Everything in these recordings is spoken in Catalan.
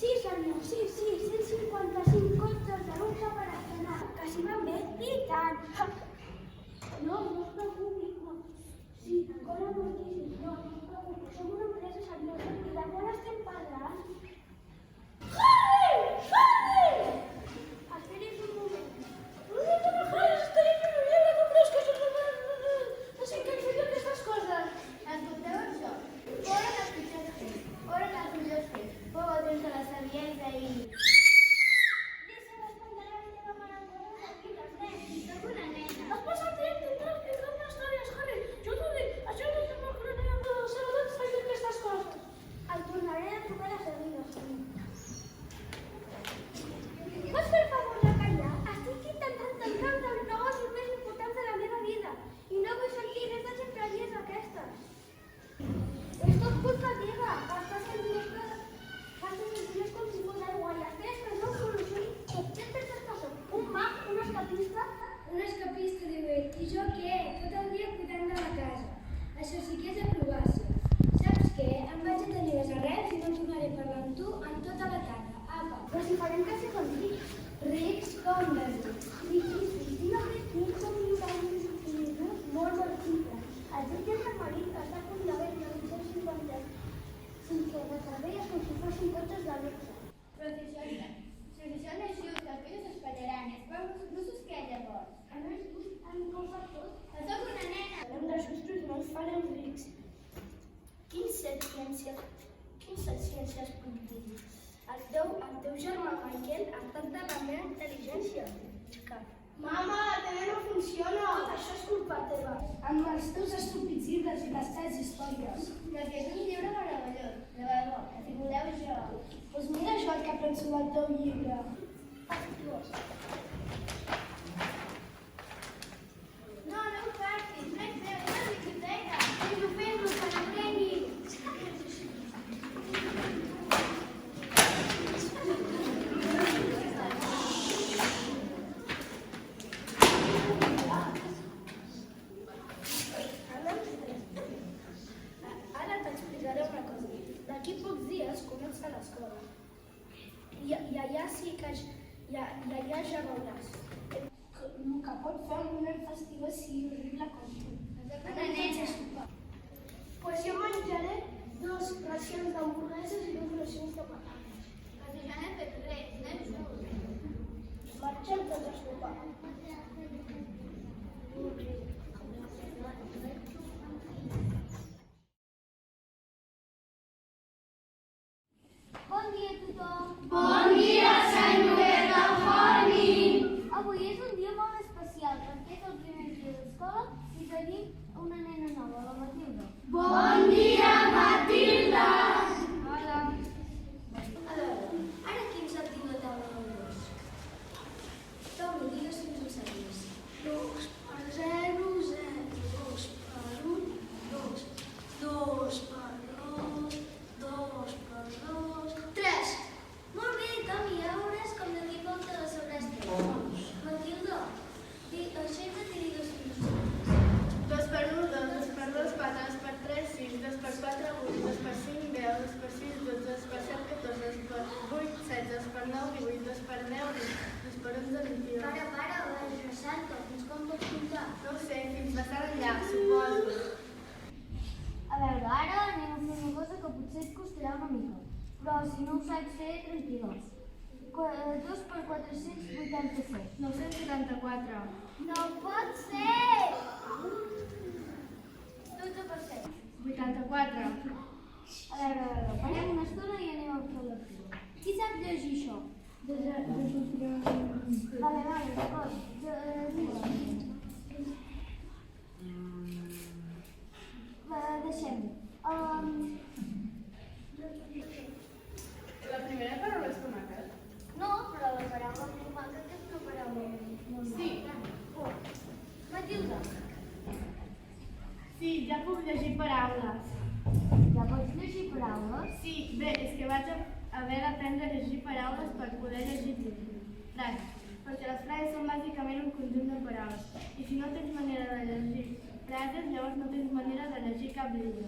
Sí, senyor, sí, 155 cotxes de luxe per estrenar. Que si van bé, i tant. No, no es preocupi. No. Sí, cola moltíssim. No, no es preocupi. Som una empresa seriosa i de molt estem parlant. Esperi's un moment. No sé què fer aquestes coses. Escolteu això. Foren els pitjors fets, foren els millors fets. Fou el temps de la saviesa i... Deixa d'espantar la teva mare amb coses aquí, les nens. Soc una nena. Has passat temps tindràs explicant històries, Harry. Jo t'ho dic, això no és una cronea de la seguretat fer aquestes coses. El tornaré a trucar de seguida, senyor. Pots fer el favor de callar? Estic intentant tancar un dels negocis més importants de la meva vida i no vull sentir res de ximpleries aquestes. És tot culpa teva. Estàs fent diners com si fos aigua i espères que no ho solucioni. Què et penses que soc? Un mag? Un escapista? Un escapista, diu ell. I jo què? Tot el dia cuidant de la casa. Això sí que és aprovar-se. Saps què? Em vaig a tenir les arrels i no tornaré a parlar amb tu en tota la tarda. Apa. Però si farem que ser com rics. Rics com rics. Riquíssims. I no rics com viure molt simples. El jutge de Madrid està a punt de vendre 150 de cervelles com si fossin cotxes de luxe. Però si això no és just, els fills s'espatllaran. No s'us què, llavors? A més, han posat tot. No soc una nena. Farem de justos no ens farem rics. Quins set ciències puc dir? El teu germà Michael ha estat de la meva intel·ligència. Mama, el tele no funciona. Tot això és culpa teva. Amb els teus estúpids llibres i les teves històries. Perquè és un llibre meravellós, de debò, que si voleu jo. Doncs mira això el que penso del teu llibre. No ho facis, no és teu, és una biblioteca. Fes-lo, que n'aprengui. Ara t'explicaré una cosa. D'aquí pocs dies comença l'escola. I allà sí que allà ja veuràs. El que pot fer un festiu així horrible com tu. Una nena. Pues jo menjaré 2 racions d'hamburgueses i 2 racions de patates. Perquè jo no he fet res, no és just. Marxem tots a sopar. Bon dia a tothom. Bon dia, senyoreta Fanny! Avui és un dia molt especial perquè és el primer dia d'escola i tenim una nena nova, la Matilda. Bon dia, Matilda! Hola. A veure, ara qui ens ha tingut la taula del 2? Tom, digues fins a sèries. 2 per 0, 0. 2 per 1, 2. 2 per 2, 2 per 2. 3. Molt bé, Tom, ja veuràs com de dir volta de sabràs tres. Matilda, aixeca't i digues fins a sèries. 2 per 1, 2 per 2, 4, 2 per 3, 6, 2 per 4, 8, 2 per 5, 10, 2 per 6, 12, 2 per 7, 14, 2 per 8, 7, 2 per 9, 18, 2 per 10, 2 per 11, 22. Para, vaig passant-te, fins com pots comptar? No ho sé, fins bastant enllà, suposo. A veure, ara anem a fer una cosa que potser et costarà una mica, però si no ho saps fer, tranquil·los. 2 per 487. 974. No pot ser! 12 per 7. 84. A veure, parem una estona i anem a fer la lectura. Qui sap llegir això? Vale, d'acord. Deixem-ho. La primera paraula és tomàquet? No, però la paraula tomàquet és una paraula molt Sí. Oh. Matilda, Sí, ja puc llegir paraules. ja pots llegir paraules? Sí, bé, és que vaig haver d'aprendre a llegir paraules per poder llegir frases, perquè les frases són bàsicament un conjunt de paraules. I si no tens manera de llegir frases, llavors no tens manera de llegir cap llibre.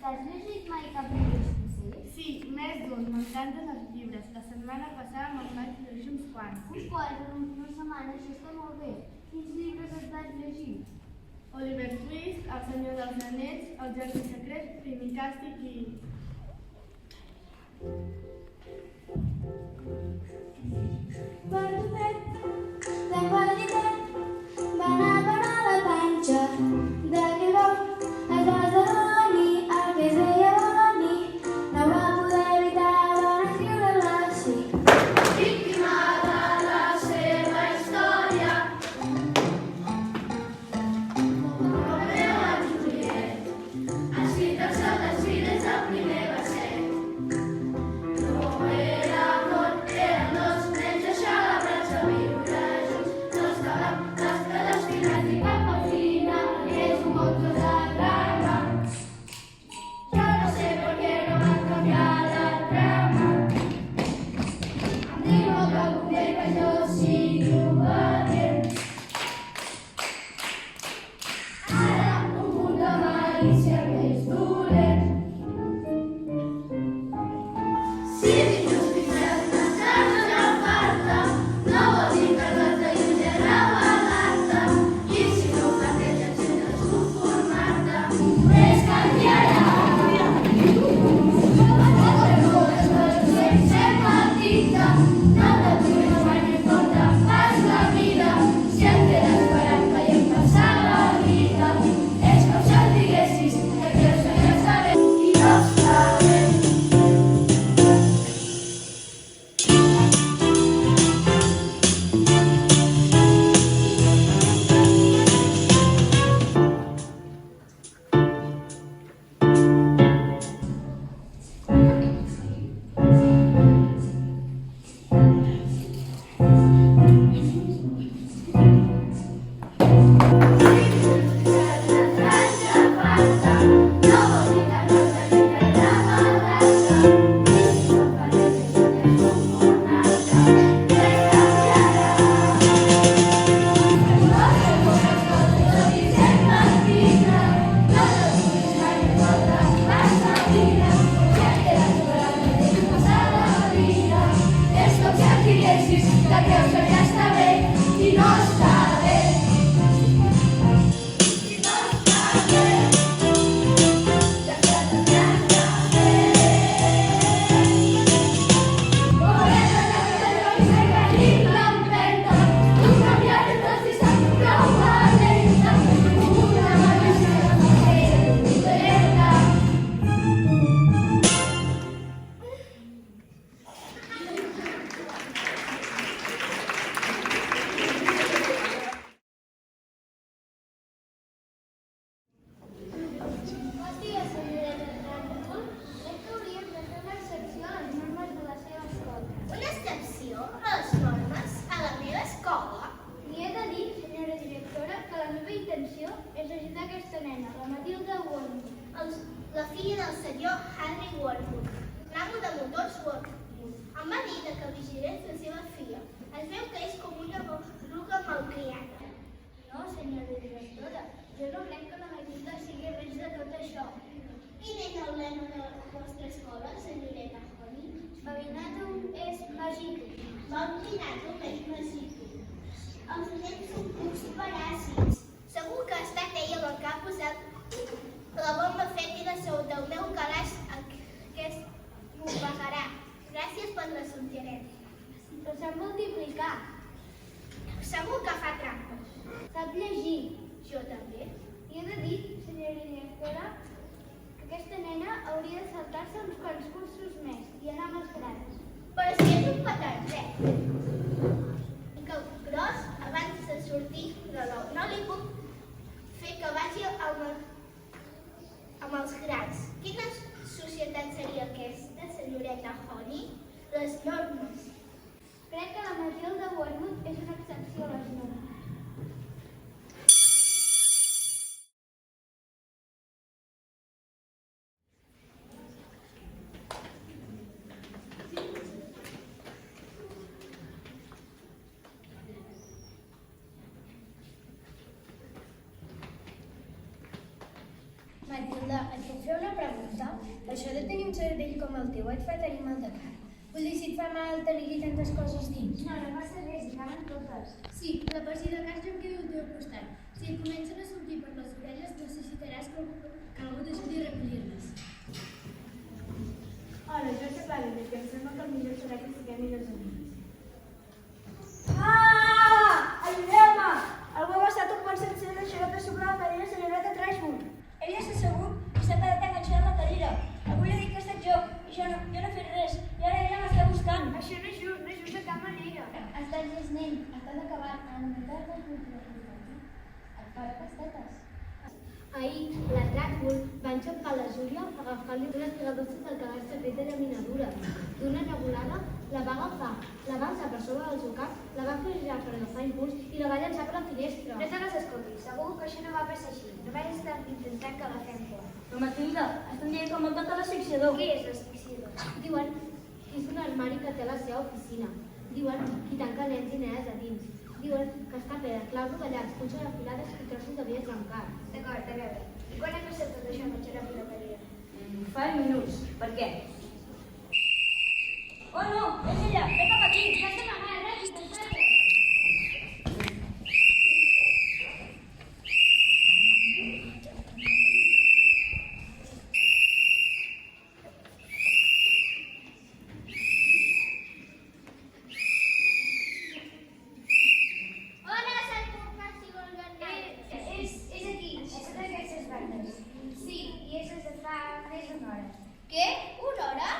T'has llegit mai cap llibre sencer? Sí, més d'un, m'encanten els llibres. La setmana passada me'n vaig llegir uns quants. Uns quants en una setmana, això està molt bé. Quins llibres has vas llegir? Oliver Twist, El senyor dels anells, El jardí secret, Primi Càstig i... Víctima de la seva història, Romeo i Juliet, escrit al cel dels vidres del primer verset. No era amor, eren dos nens eixelebrats a viure junts, dos calamars predestinats i cap al final és un montó de drama. Jo no sé per què no van canviar la trama. Em diu el que convé que jo sigui obedient. Ara un punt de malícia més dolent. Si d'injustícies nostres ja falta, no vol dir que les de lluny era balança. I si no planteges sense conformar-te, res canviarà. Sense matita, no t'aturis mai no importa pas la vida. Si et quedes esperant veient passar la vida, és com si et diguessis que creus que ja està bé i no està bé. Una excepció a les normes a la meva escola? Li he de dir, senyora directora, que la meva intenció és ajudar aquesta nena, la Matilda Wormwood, la filla del senyor Henry Wormwood, l'amo de motors Wormwood. Em va dir que vigilés la seva filla. Es veu que és com una bruga malcriada. No, senyora directora, jo no crec que la Matilda sigui res de tot això. Quin és el lema de la vostra escola, senyoreta Honey? Babinatum és magicum. Babinatum és magicum. Els nens són uns paràsits. Segur que ha estat ella la que ha posat la bomba fètida sota el meu calaix que m'ho pagarà. Gràcies per la suggerència. Però sap multiplicar. Segur que fa trampes. Sap llegir. Jo també. I he de dir, senyora directora, que aquesta nena hauria de saltar-se uns quants cursos més i anar amb els grans. Però si és un petancet. Que gros abans de sortir de l'ou. No li puc fer que vagi amb els grans. Quina societat seria aquesta, senyoreta Honey? Les normes. Crec que la Matilda Wormwood és una excepció a les normes. Matilde, et puc fer una pregunta? Això de tenir un cervell com el teu et fa tenir mal de cap? Vull dir, si et fa mal tenir-hi tantes coses dins. No, no passa res, hi caben totes. Sí, però per si de cas jo em quedo al teu costat. Si et comencen a sortir per les orelles, necessitaràs que algú t'ajudi a recollir-les. Hola, jo soc l'Àlex, que em sembla que el millor serà que siguem millors amics. Ajudeu-me! Algú ha bastat un bon sencer i l'ha aixecat a sobre la cadira i se li ha anat a Trashwood. Ell ja s'ha assegut i s'ha quedat enganxat a la cadira. Algú li ha dit que he estat jo i jo no he fet res. I ara ella m'està buscant. Això no és just de cap manera. Estàs llest, nen. Estàs acabat. A la meitat del cultiu. Et farà castetes. Ahir, la Trashwood va enxampa la Júlia agafant-li unes tiradosses del cagar secret de llaminadura. D'una regulada, la va agafar, la va alçar per sobre del seu cap, la va fer girar per agafar impuls i la va llançar per la finestra. No te les escoltis, segur que això no va passar així. Només estan intentant que la fem por. Però Matilde, estan dient que ha muntat a l'asfixiador. Què és l'asfixiador? Diuen que és un armari que té a la seva oficina. Diuen que hi tanca nens i nenes a dins. Diuen que està ple de claus rovellats, punxes afilades i trossos de vidre trencat. D'acord, a veure. I quan ha passat tot això amb el xarop i la cadira? Fa minuts. Per què? Oh no, és ella! Ve cap aquí! Vas d'amagar, ràpid, encara! Hola, se'l puc fer si vol anar. És aquí, és d'aquestes bandes. Sí, i és des de fa més d'una hora. Què? Una hora?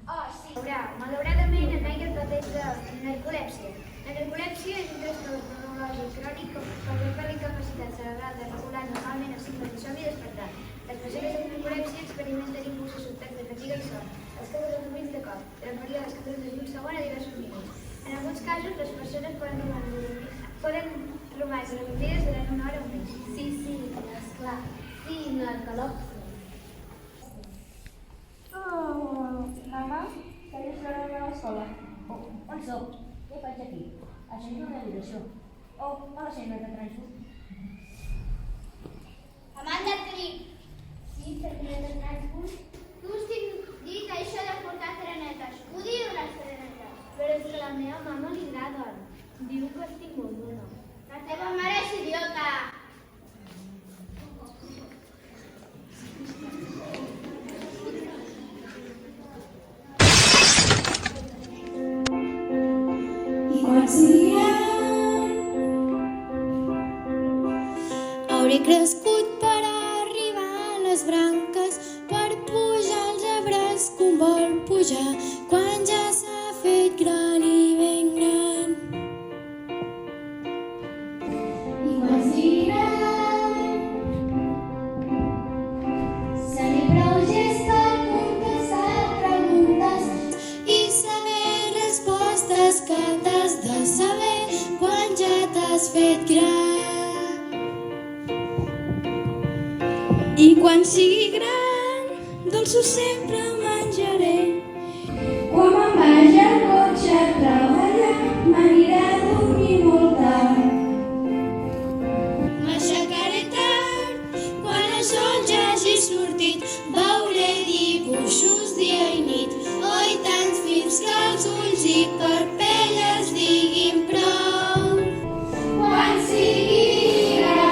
Oh, sí. Malauradament, en Meyer pateix de narcolèpsia. La narcolèpsia és un trastorn neurològic crònic que per la incapacitat cerebral de regular normalment els signes de somni i despertar. Les persones amb narcolèpsia experimenten impulsos sobtats de fatiga i son, els que es dormits de cop, durant períodes que duren des d'un segon a diversos minuts. En alguns casos, les persones poden romandre dormides durant una hora o més. Sí, esclar. Sí, narcolèpsia. Mama, que és l'hora d'anar a l'escola. On sóc? Què faig aquí? Això és una habitació. Hola, senyora de Trashwood. Amanda Trip. Sí, perquè de Trashwood. T'us tinc dit això de portar serenetes. Odio les serenetes. Però és que a la meva mama li agraden. Diu que estic molt dura. La teva mare és idiota. I quan sigui gran hauré crescut per arribar a les branques, per pujar als arbres que un vol pujar quan ja s'ha fet gran i ben gran. I quan sigui gran seré prou llest per contestar preguntes i saber respostes que t'has de saber quan ja t'has fet gran. I quan sigui gran, dolços sempre menjaré. Quan me'n vagi al cotxe a treballar, m'aniré a dormir molt tard. M'aixecaré tard, quan el sol ja hagi sortit, veuré dibuixos dia i nit. Oi, tants films que els ulls i parpelles diguin prou. Quan sigui gran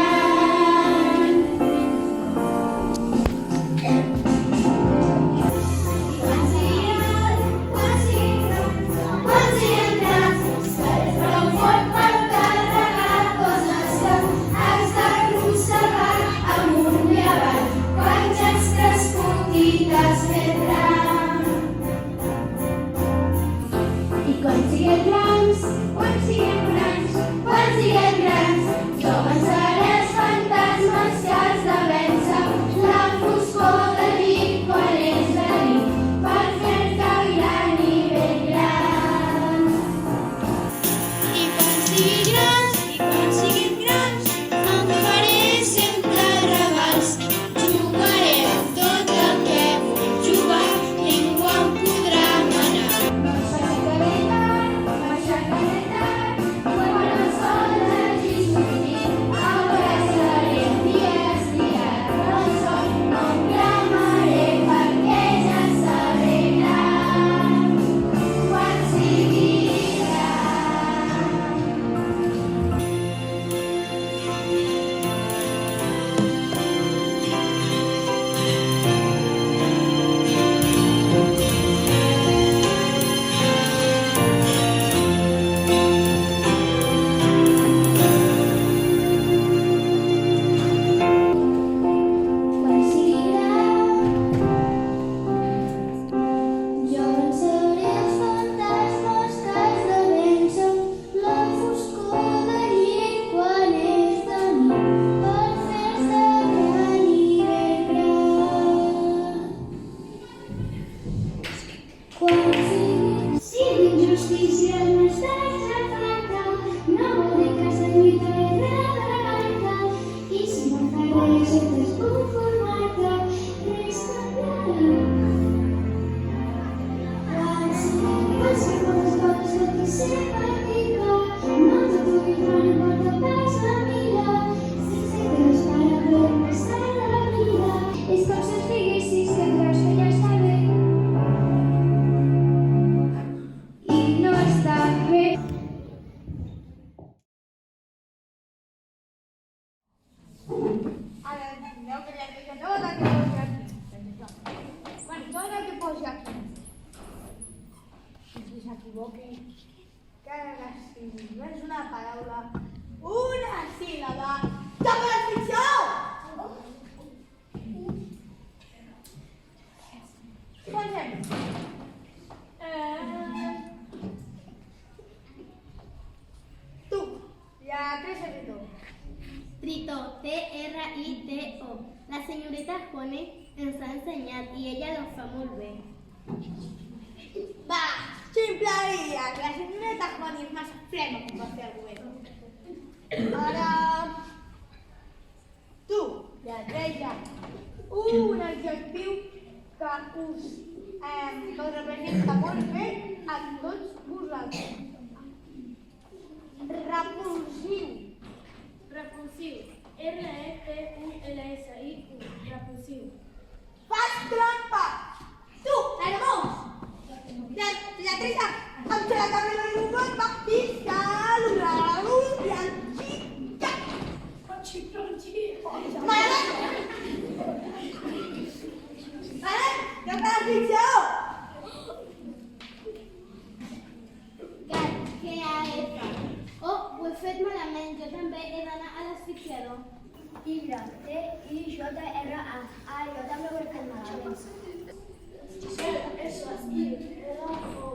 sempre conformar-te, res canviarà. Qualsevol coses el que sempre diga, no te pugui trobar en porta pas la mira, sense que no es para per passar la vida. És com si et diguessis que creus que ja està bé i no està bé. Ara, mireu que ja té tot el que posa aquí. Bueno, tot el que posa aquí. Si s'equivoqui, que si no és una paraula, una síl·laba, toca la ficció! Pensem. Tu, ja què és tu? Trito, T-R-I-T-O. La señorita Juane ens ha ensenyat i ella lo fa molt bé. Va, ximpleria, que la senyoreta Juani és massa frema com va fer el govern. Ara, tu, lletreja un adjectiu que us representa molt bé a tots vosaltres. Repulsiu. Repulsiu. R-E-P-U-L-S-I-U. Repulsiu. Fas trampa! Tu, l'hermós! Lletreja amb la carrera de un gol va pisar un blanquita. Vale, toca la ficció! Gat, G-A-F. Oh, ho he fet malament. Jo també he d'anar a l'asfixiador. Y-T-I-J-R-A. Ah, jo també ho he fet malament. S-I-R-O.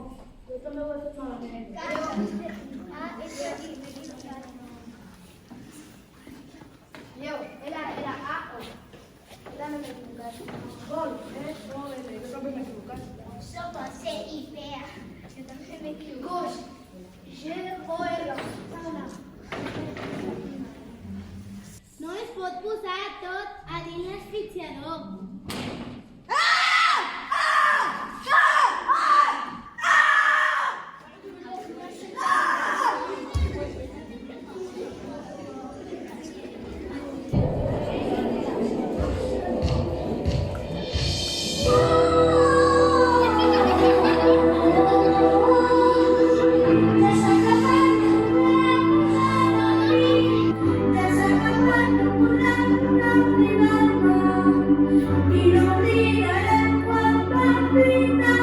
Jo també ho he fet malament. Yo, era A-O. Era no m'he equivocat. Gol, S-O-L, jo també m'he equivocat. Sopa, C-I-P-A. Jo també m'he equivocat. Gos. G-O-R. No es pot posar tot a dins l'asfixiador. Y no olvidaré cuando al final